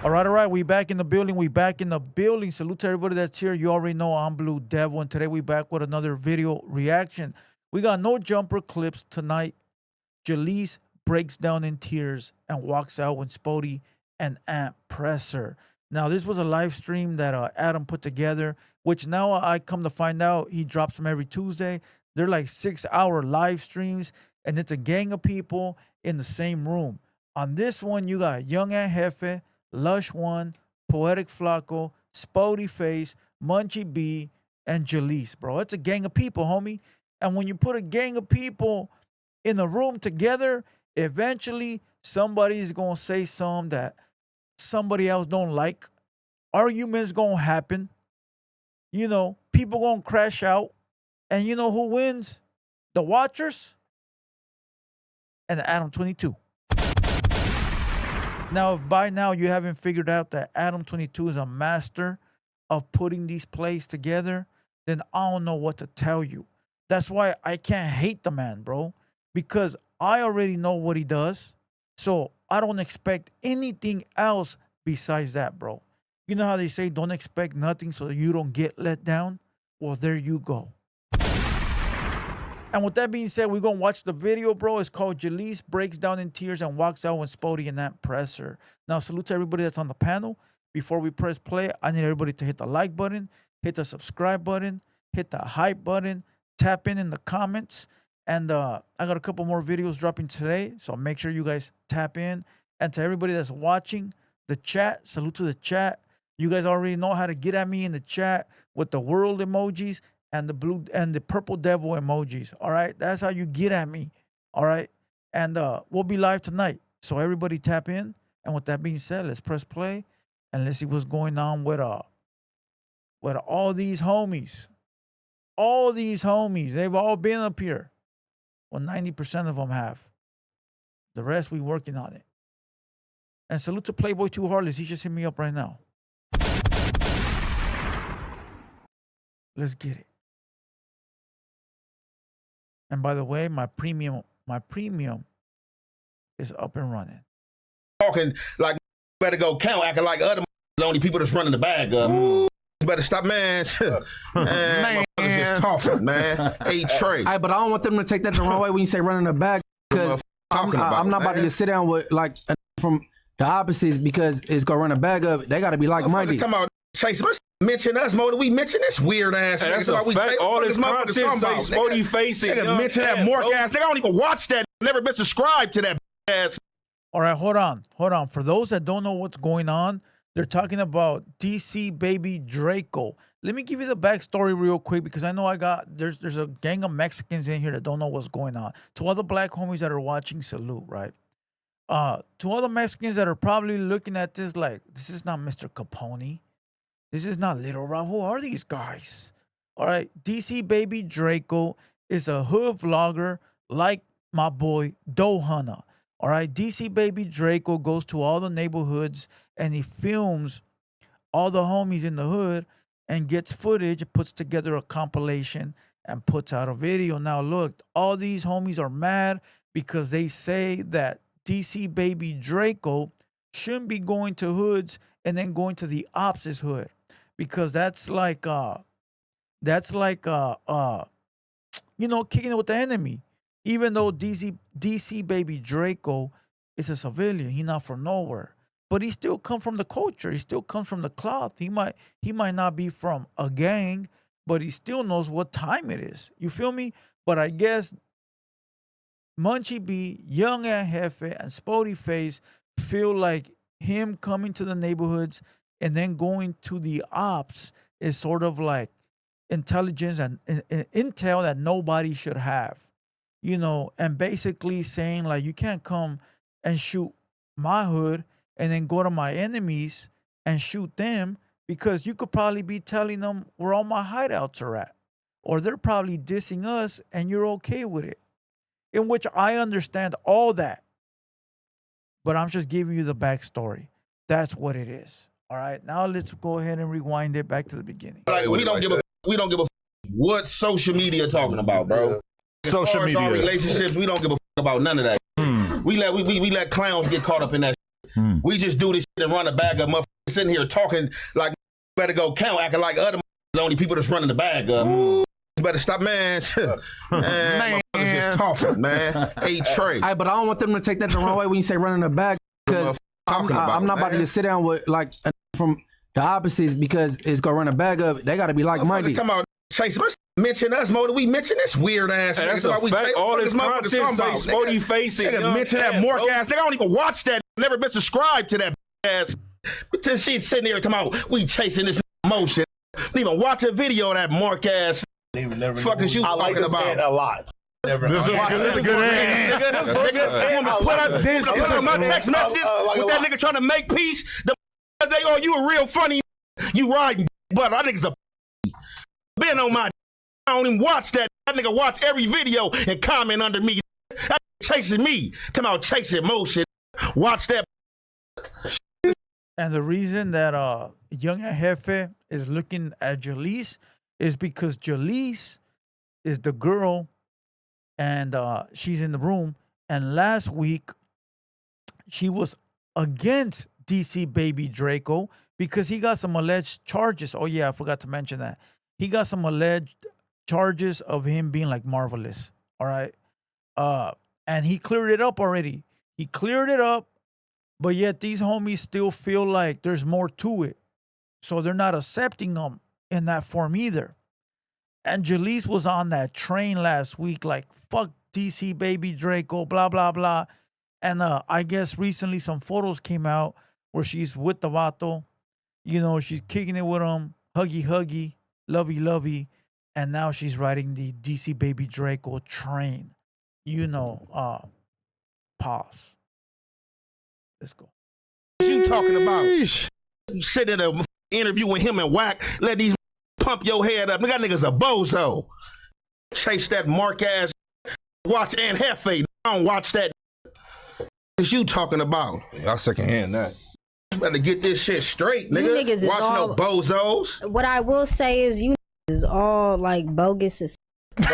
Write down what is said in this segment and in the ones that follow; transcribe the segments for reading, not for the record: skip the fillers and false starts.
All right. We back in the building. Salute to everybody that's here. You already know I'm Blue Devil, and today we back with another video reaction. We got no jumper clips tonight. Jalise breaks down in tears and walks out when Spody and Ant press her. Now, this was a live stream that Adam put together, which now I come to find out he drops them every Tuesday. They're like 6-hour live streams, and it's a gang of people in the same room. On this one, you got Young Ant Jefe, Lush One, Poetic Flaco, Spody Face, Munchie B, and Jalise, bro. It's a gang of people, homie. And when you put a gang of people in a room together, eventually somebody's gonna say something that somebody else don't like. Arguments gonna happen. You know, people gonna crash out. And you know who wins? The watchers and the Adam 22. Now, if by now you haven't figured out that Adam 22 is a master of putting these plays together, then I don't know what to tell you. That's why I can't hate the man, bro, because I already know what he does. So I don't expect anything else besides that, bro. You know how they say don't expect nothing so you don't get let down? Well, there you go. And with that being said, we're going to watch the video, bro. It's called Jalise Breaks Down in Tears and Walks Out when Spody and Ant press her. Now, salute to everybody that's on the panel. Before we press play, I need everybody to hit the like button, hit the subscribe button, hit the hype button, tap in the comments. And I got a couple more videos dropping today, so make sure you guys tap in. And to everybody that's watching the chat, salute to the chat. You guys already know how to get at me in the chat with the world emojis and the blue and the purple devil emojis. All right, that's how you get at me. All right, and we'll be live tonight, so everybody tap in. And with that being said, let's press play and let's see what's going on with all these homies. All these homies, they've all been up here. Well, 90% of them have. The rest, we working on it. And salute to Playboy 2 Heartless. He just hit me up right now. Let's get it. And by the way, my premium is up and running. Talking like better go count, acting like other the only people that's running the bag up. You better stop, man. Man, just talking, man. Hey, Trey. But I don't want them to take that the wrong way when you say running the bag, because I'm not about to just sit down with like from the opposites because it's gonna run a bag up. They got to be like-minded. Come on, Chase. Let's mention us more than we mention this weird ass. Hey, that's a fact. All this content say Spody Face and mention that Mork ass. They don't even watch that. Never been subscribed to that ass. All right, hold on. For those that don't know what's going on, they're talking about DC Baby Draco. Let me give you the backstory real quick because I know there's a gang of Mexicans in here that don't know what's going on. To all the black homies that are watching, salute, right? To all the Mexicans that are probably looking at this like, this is not Mr. Capone. This is not Little Rob. Who are these guys? All right, DC Baby Draco is a hood vlogger like my boy Doe Hunter. All right, DC Baby Draco goes to all the neighborhoods and he films all the homies in the hood and gets footage, puts together a compilation and puts out a video. Now, look, all these homies are mad because they say that DC Baby Draco shouldn't be going to hoods and then going to the opposite hood, because that's like you know, kicking it with the enemy. Even though DC Baby Draco is a civilian, he not from nowhere, but he still come from the culture. He still comes from the cloth. He might not be from a gang, but he still knows what time it is. You feel me? But I guess Munchie B, Young Ant Jefe, and Spody Face feel like him coming to the neighborhoods and then going to the ops is sort of like intelligence and intel that nobody should have. You know, and basically saying like, you can't come and shoot my hood and then go to my enemies and shoot them, because you could probably be telling them where all my hideouts are at, or they're probably dissing us and you're okay with it. In which I understand all that, but I'm just giving you the backstory. That's what it is. All right, now let's go ahead and rewind it back to the beginning. Like, we don't give a what social media talking about, bro. Social media, our relationships, we don't give a about none of that. We let clowns get caught up in that. We just do this shit and run a bag of motherfuckers sitting here talking like better go count, acting like other the only people that's running the bag up. You better stop, man. Man, just talking, man. Hey, Trey. But I don't want them to take that the wrong way when you say running the bag, because I'm not about to just sit down with like from the opposites, because it's gonna run a bag of. They got to be like-minded. Come on, Chase. Let's mention us more than we mention this weird ass. Hey, that's a fact. All this content say Spody facing. Nigga mention that Mork ass. Nigga, I don't even watch that. Never been subscribed to that ass. But this shit sitting there talking about we chasing this motion. Didn't even watch a video of that Mork ass. Fuck is you talking about? A lot. This is a good end. Nigga, put up my text messages with that nigga trying to make peace. They are you a real funny. You riding, but I niggas a been on my. I don't even watch that. That nigga watch every video and comment under me. That chasing me. Talking about chasing motion. Watch that. And the reason that Young Jefe is looking at Jalise is because Jalise is the girl, and she's in the room. And last week, she was against DC Baby Draco because he got some alleged charges. Oh yeah, I forgot to mention that. He got some alleged charges of him being like marvelous. All right. And he cleared it up already. He cleared it up, but yet these homies still feel like there's more to it. So they're not accepting him in that form either. And Jalise was on that train last week, like, fuck DC Baby Draco, blah, blah, blah. And I guess recently some photos came out where she's with the vato. You know, she's kicking it with him, huggy, huggy, lovey, lovey. And now she's riding the DC Baby Draco train. You know, pause. Let's go. What you talking about? Sit in an interview with him and Wack, let these pump your head up. Nigga, niggas a bozo. Chase that Mark ass. Watch Aunt Hefe. I don't watch that. What you talking about? Y'all second hand that. Better get this shit straight, nigga. You niggas is Watch all, no bozos. What I will say is you is all like bogus as bogus.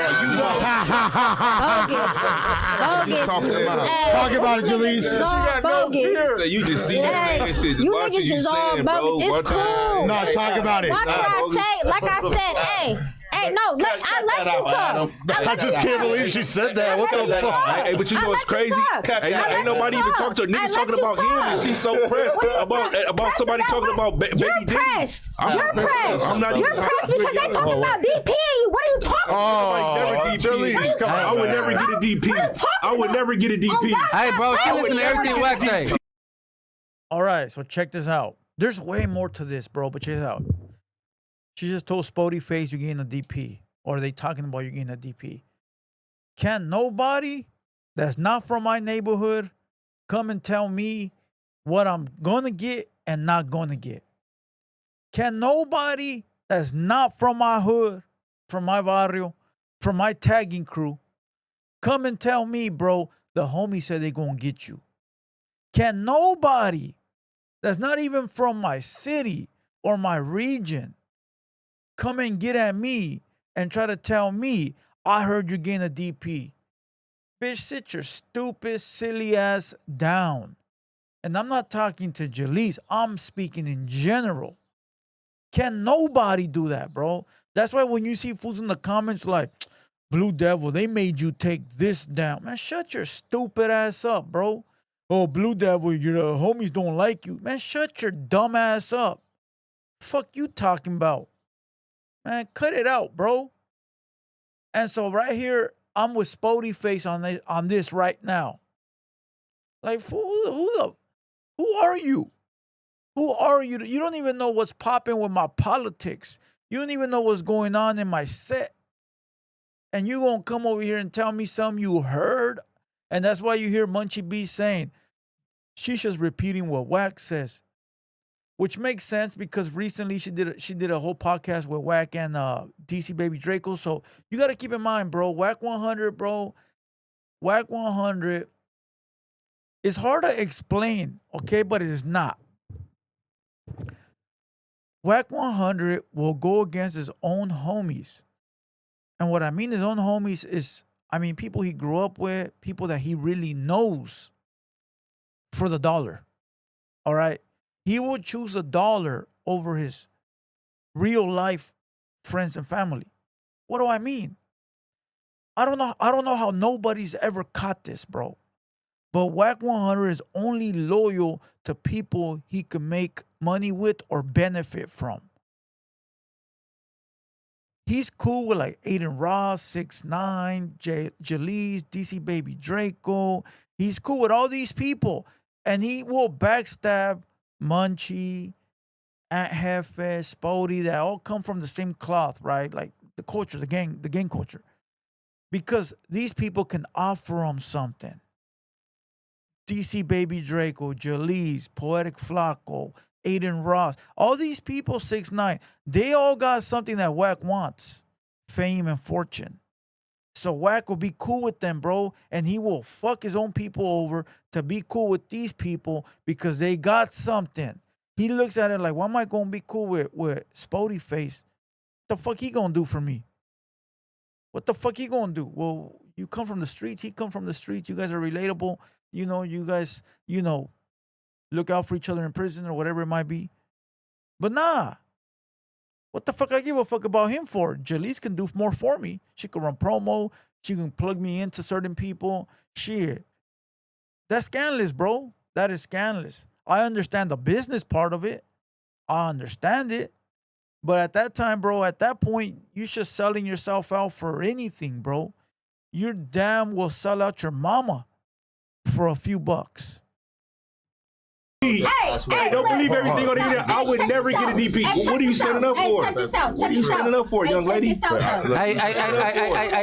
Talk about it, Jalise. Bogus. You just see this saying shit. You Watch niggas you is all saying, bro. bogus. It's cool. No, talk about it. Watch what I say. Like I said, hey, no, I let you talk. I just can't believe she said that. What the fuck? Hey, but you know what's crazy? Ain't nobody even talking to her. Niggas talking about him, and she's so pressed about somebody talking about baby You're D. pressed. You're pressed. I'm not You're even. pressed because they talking about DP. What are you talking about? Jalise, come on. I would never get a DP. I would never get a DP. Hey, bro, she listen to everything Wack say. All right, so check this out. There's way more to this, bro, but check this out. She just told Spody Face you're getting a DP. Or are they talking about you getting a DP? Can nobody that's not from my neighborhood come and tell me what I'm going to get and not going to get? Can nobody that's not from my hood, from my barrio, from my tagging crew, come and tell me, bro, the homie said they going to get you? Can nobody that's not even from my city or my region come and get at me and try to tell me, I heard you're getting a DP? Bitch, sit your stupid, silly ass down. And I'm not talking to Jalise. I'm speaking in general. Can nobody do that, bro? That's why when you see fools in the comments like, Blue Devil, they made you take this down. Man, shut your stupid ass up, bro. Oh, Blue Devil, your homies don't like you. Man, shut your dumb ass up. Fuck you talking about? Man, cut it out, bro. And so right here, I'm with Spody Face on this right now. Like, who are you? Who are you? You don't even know what's popping with my politics. You don't even know what's going on in my set. And you gonna come over here and tell me something you heard? And that's why you hear Munchie B saying, she's just repeating what Wack says. Which makes sense because recently she did a whole podcast with Wack and DC Baby Draco. So you got to keep in mind, bro, Wack 100, bro. Wack 100 is hard to explain, okay, but it is not. Wack 100 will go against his own homies. And what I mean his own homies is, I mean, people he grew up with, people that he really knows for the dollar. All right. He would choose $1 over his real life friends and family. What do I mean? I don't know how nobody's ever caught this, bro. But Wack 100 is only loyal to people he can make money with or benefit from. He's cool with like Aiden Ross, 6ix9ine, Jalees, DC Baby Draco. He's cool with all these people. And he will backstab Munchie, Aunt Hefe, Spody, that all come from the same cloth, right? Like the culture, the gang culture. Because these people can offer him something. DC Baby Draco, Jalees, Poetic Flacco, Aiden Ross, all these people, 6ix9ine, they all got something that Wack wants, fame and fortune. So Wack will be cool with them, bro, and he will fuck his own people over to be cool with these people because they got something. He looks at it like, why am I going to be cool with Spody Face? What the fuck he going to do for me? What the fuck he going to do? Well, you come from the streets, he come from the streets, you guys are relatable. You guys, look out for each other in prison or whatever it might be. But nah. What the fuck I give a fuck about him for? Jalees can do more for me. She can run promo. She can plug me into certain people. Shit. That's scandalous, bro. That is scandalous. I understand the business part of it. I understand it. But at that time, bro, at that point, you're just selling yourself out for anything, bro. You damn will sell out your mama for a few bucks. Hey, don't believe everything on the internet. I would never get a DP. What are you standing up for? What are you standing up for, young lady? Hey,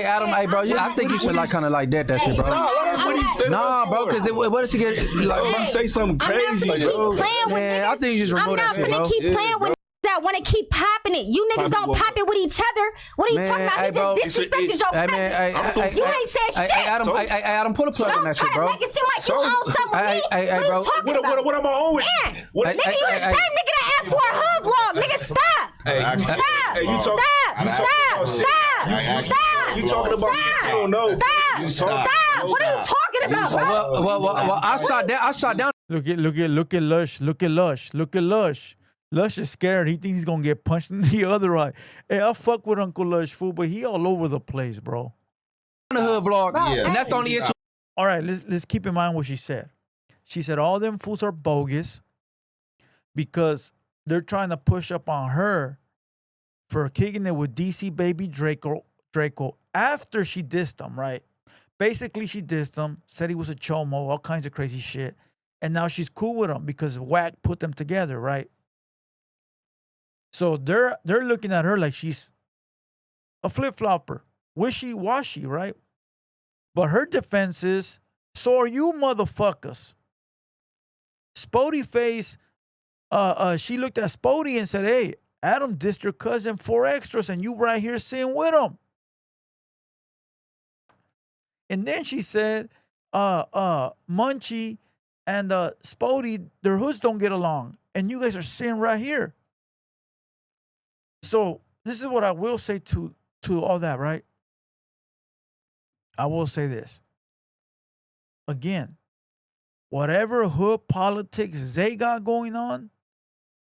Adam, hey, bro, I think you should like kind of like that shit, bro. What are you standing up for? Bro, because what if she get like you say something crazy, bro? Man, I think you just remove that shit, bro. I'm not gonna keep playing with that want to keep popping it. You niggas don't pop it with each other. What are you talking about? He just disrespected your cousin. You ain't said shit. Hey, Adam, put a plug on that shit, bro. Don't try to make it seem like you own something with me. Hey, bro. What am I on with? Nigga, you the same nigga that asked for a hood vlog. Nigga, stop. Stop. You talking about shit you don't know. Stop. What are you talking about, bro? Well, I shot down. Look at Lush. Lush is scared. He thinks he's gonna get punched in the other eye. Hey, I fuck with Uncle Lush, fool, but he all over the place, bro. The hood vlog, and that's the only issue. All right, let's keep in mind what she said. She said all them fools are bogus because they're trying to push up on her for kicking it with DC Baby Draco after she dissed him, right? Basically, she dissed him, said he was a chomo, all kinds of crazy shit, and now she's cool with him because Wack put them together, right? So they're looking at her like she's a flip-flopper, wishy-washy, right? But her defense is, so are you motherfuckers. Spody Face, she looked at Spody and said, hey, Adam dissed your cousin 4 extras and you right here sitting with him. And then she said, Munchie and Spody, their hoods don't get along. And you guys are sitting right here. So this is what I will say to all that, right? I will say this. Again, whatever hood politics they got going on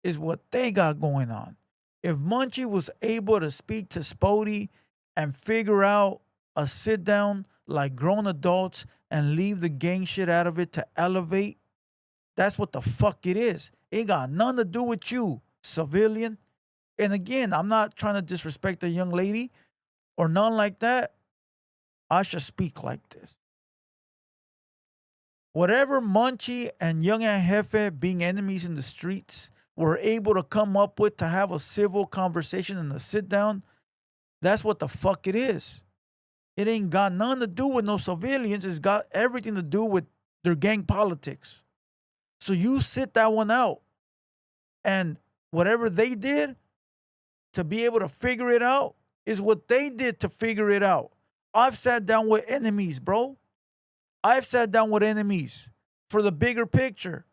is what they got going on. If Munchie was able to speak to Spody and figure out a sit down like grown adults and leave the gang shit out of it to elevate, that's what the fuck it is. It got nothing to do with you, civilian. And again, I'm not trying to disrespect a young lady or none like that. I should speak like this. Whatever Munchie and Young and Jefe, being enemies in the streets, were able to come up with to have a civil conversation and a sit down, that's what the fuck it is. It ain't got nothing to do with no civilians. It's got everything to do with their gang politics. So you sit that one out. And whatever they did to be able to figure it out is what they did to figure it out. I've sat down with enemies, bro. I've sat down with enemies for the bigger picture.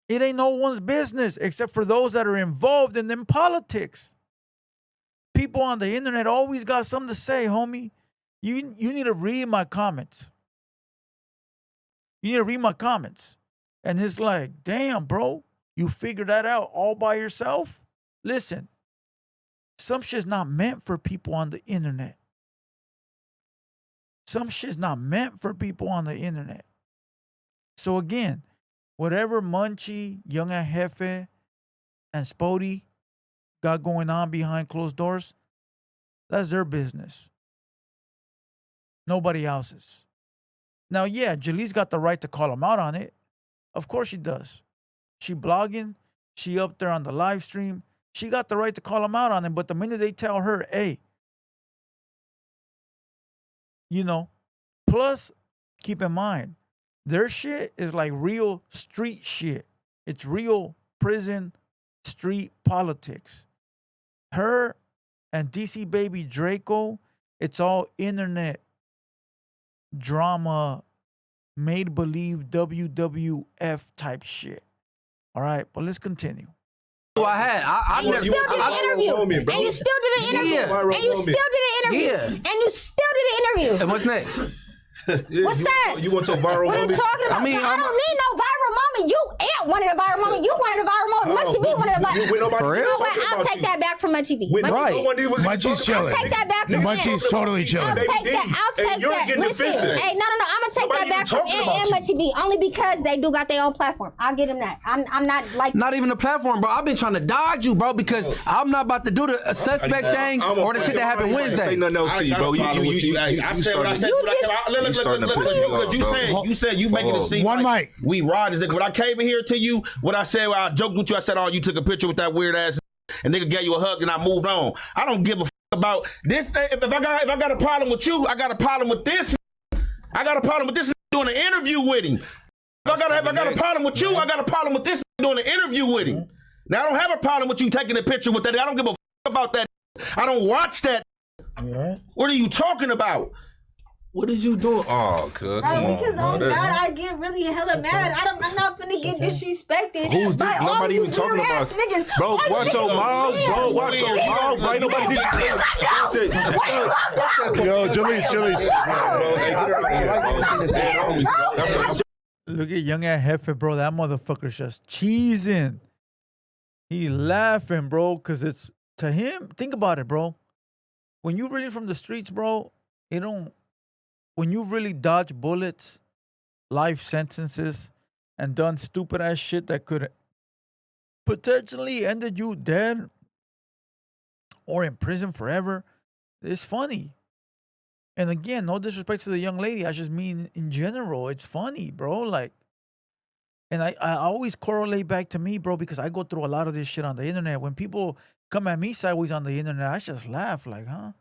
It ain't no one's business except for those that are involved in them politics. People on the internet always got something to say, homie. You need to read my comments. You need to read my comments. And it's like, damn, bro, you figured that out all by yourself? Listen, some shit's not meant for people on the internet. Some shit's not meant for people on the internet. So again, whatever Munchie, Young and Jefe, and Spody got going on behind closed doors, that's their business. Nobody else's. Now, yeah, Jaleese got the right to call him out on it. Of course she does. She blogging. She up there on the live stream. She got the right to call him out on it. But the minute they tell her, hey, you know, plus, keep in mind, their shit is like real street shit. It's real prison street politics. Her and DC Baby Draco, it's all internet drama, made believe WWF type shit. All right, but let's continue. I you still did an interview. And you still did an interview. And you still did an interview. And you still did an interview. And what's next? What's that? You want to viral What are you moment? talking about? I don't need no viral moment. You ain't wanted a viral moment. You wanted a viral moment. Munchie B wanted a viral moment. For real? You know what? I'll take that back from Munchie B. Munchie's chilling. I'll take that back from Munchie's totally chilling. I'll take that. Listen, hey, no. I'm gonna take that back from and Munchie B only because they do got their own platform. I'll give them that. I'm not like not even the platform, bro. I've been trying to dodge you, bro, because I'm not about to do the suspect thing or the shit that happened Wednesday. Say nothing else to you, bro. I said what I said. Look, you said you making it seem one like mic. we ride this nigga. When I came in here to you, what I said, I joked with you. I said, "Oh, you took a picture with that weird ass," and nigga gave you a hug, and I moved on. I don't give a about this. If I got a problem with you, I got a problem with this. I got a problem with this doing an interview with him. If I got a problem with you, I got a problem with this doing an interview with him. Now I don't have a problem with you taking a picture with that. I don't give a about that. I don't watch that. What are you talking about? What is you doing? Oh, good. Because on God, I get really hella mad. I'm not finna get disrespected. Who's this? by Nobody even talking about niggas. Bro, watch your mouth. Bro, watch your mouth. Right? Nobody did. Yo, Jaleese. Look at Young and Jefe, bro. That motherfucker's just cheesing. He laughing, bro, because it's to him. Think about it, bro. When you really from the streets, bro, it don't. When you really dodge bullets, life sentences, and done stupid ass shit that could potentially ended you dead or in prison forever, it's funny. And again, no disrespect to the young lady. I just mean in general, it's funny, bro. Like, and I always correlate back to me, bro, because I go through a lot of this shit on the internet. When people come at me sideways on the internet, I just laugh like, huh?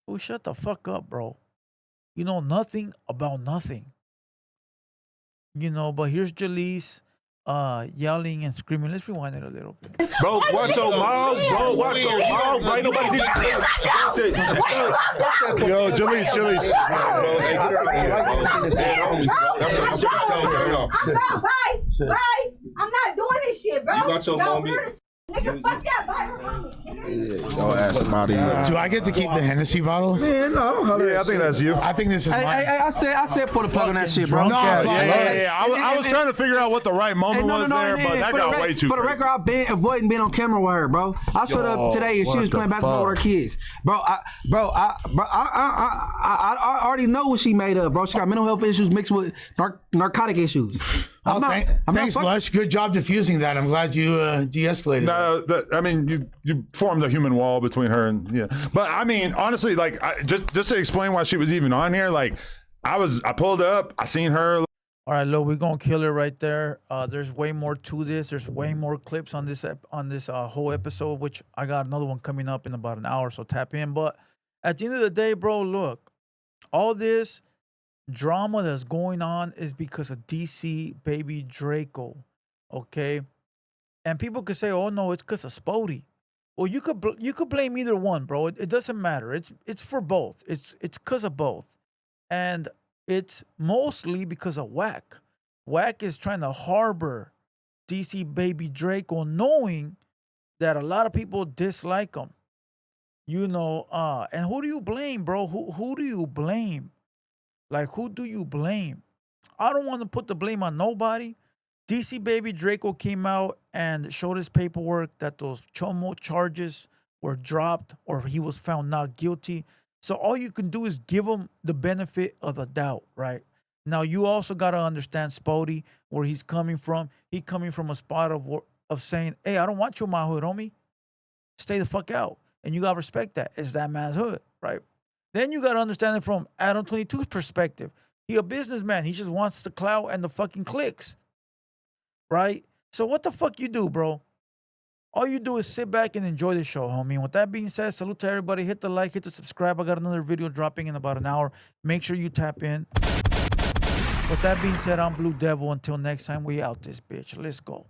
Oh, shut the fuck up, bro. You know nothing about nothing. You know, but here's Jaleese yelling and screaming. Let's rewind it a little bit. Bro, watch your mouth. Bro, watch your mouth. Right? Nobody did. Yo, Jaleese. Bye. I'm not doing this shit, bro. You got your moment. Nigga, fuck that viral moment. Don't ask about it. Do I get to keep the Hennessy bottle? Man, no, I don't know. Yeah, I think that's you. I think this is mine. I said put a plug on that shit, bro. No, I was trying to figure out what the right moment was there, but that got way too. For the record, I've been avoiding being on camera with her, bro. I showed up today and she was playing basketball with her kids, bro. I already know what she made of, bro. She got mental health issues mixed with narcotic issues. Thanks, Lush. Good job diffusing that. I'm glad you de-escalated. No, I mean, you formed a human wall between her and But I mean, honestly, like, just to explain why she was even on here, like, I pulled up, I seen her. All right, look, we're gonna kill it right there. There's way more to this. There's way more clips on this whole episode, which I got another one coming up in about an hour, so tap in. But at the end of the day, bro, look, all this drama that's going on is because of DC Baby Draco, okay? And people could say, "Oh no, it's because of Spody." Well, you could blame either one, bro. It doesn't matter. It's for both. It's because of both, and it's mostly because of Wack. Wack is trying to harbor DC Baby Draco, knowing that a lot of people dislike him. You know, and who do you blame, bro? Who do you blame? Like, who do you blame? I don't want to put the blame on nobody, DC Baby Draco came out and showed his paperwork that those Chomo charges were dropped or he was found not guilty. So all you can do is give him the benefit of the doubt, right? Now you also got to understand Spody, where he's coming from. He coming from a spot of saying, hey, I don't want you in my hood, homie. Stay the fuck out. And you got to respect that. It's that man's hood, right? Then you got to understand it from Adam 22's perspective. He a businessman. He just wants the clout and the fucking clicks, right? So what the fuck you do, bro? All you do is sit back and enjoy the show, homie. And with that being said, salute to everybody. Hit the like, hit the subscribe. I got another video dropping in about an hour. Make sure you tap in. With that being said, I'm Blue Devil. Until next time, we out this bitch. Let's go.